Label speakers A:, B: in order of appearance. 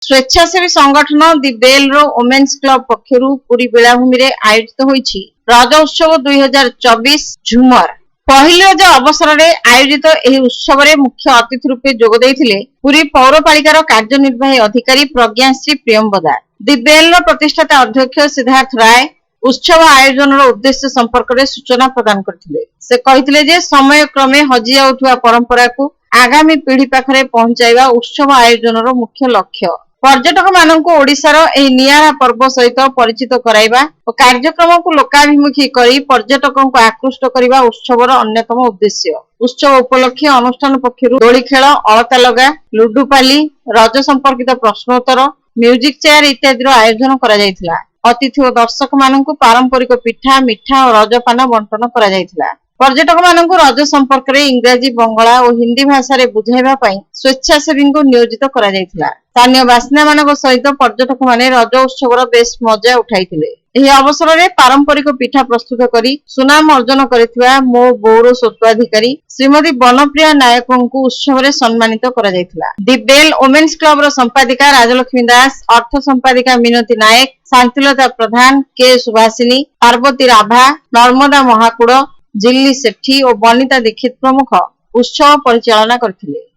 A: स्वेच्छासेवी संगठन दि बेल रो women's club पक्षरु Puri बेलाभूमि रे आयोजित होईछि रज उत्सव 2024 झुमर। पहिल रज अवसर रे आयोजित एही उत्सव रे मुख्य अतिथि रूपे जोग दैथिले पुरी पौरपालिकार कार्यनिर्वाही अधिकारी प्रज्ञाश्री प्रियंवदा। दि बेल रो प्रतिष्ठाता अध्यक्ष सिद्धार्थ राय उत्सव आयोजन उद्देश्य संपर्क में सूचना प्रदान करथिले। से कहिथिले जे समय क्रमे हजि जाउथुवा परंपरा को आगामी पीढ़ी पाखरे पहुंचाइबा उत्सव आयोजन मुख्य लक्ष्य। पर्यटक मानकु ओडिशार एही नियारा पर्व सहित परिचित कराइबा और कार्यक्रम को लोकाभिमुखी करी पर्यटकों को आकृष्ट करिबा उत्सवर अन्यतम उद्देश्य। उत्सव उपलक्षे अनुष्ठान पक्षरु दोली खेल, अलता लगा, लुडुपाली, रज संपर्कित प्रश्नोत्तर, म्यूजिक चेयर इत्यादि आयोजन करा जायथिला। अतिथि और दर्शक मानकु पारंपरिक पिठा, मिठा और रजपान बंटन करा जायथिला। पर्यटक मानकु रज संपर्क में इंग्राजी, बंगला और हिंदी भाषा रे बुझाइबा पई स्वेच्छासेवी को नियोजित करा जायथिला। स्थानीय बासिंदा मानक सहित पर्यटक माने रज उत्सवर बेस मजा उठाइथिले। एही अवसर में पारंपरिक पिठा प्रस्तुत करी सुनाम अर्जन करिथिबा मो बौर स्वत्वाधिकारी श्रीमती बनप्रिया नायक को उत्सव में सम्मानित करा जायथिला। दि बेल वोमेन्स क्लब रो संपादिका राजलक्ष्मी दास, अर्थ संपादिका मिनती नायक, शांतिलता प्रधान, के सुभाषिनी, पार्वती राभा, नर्मदा महाकुड़, जिल्ली सेठी और बनिता दीक्षित प्रमुख उत्सव परिचालना करथिले।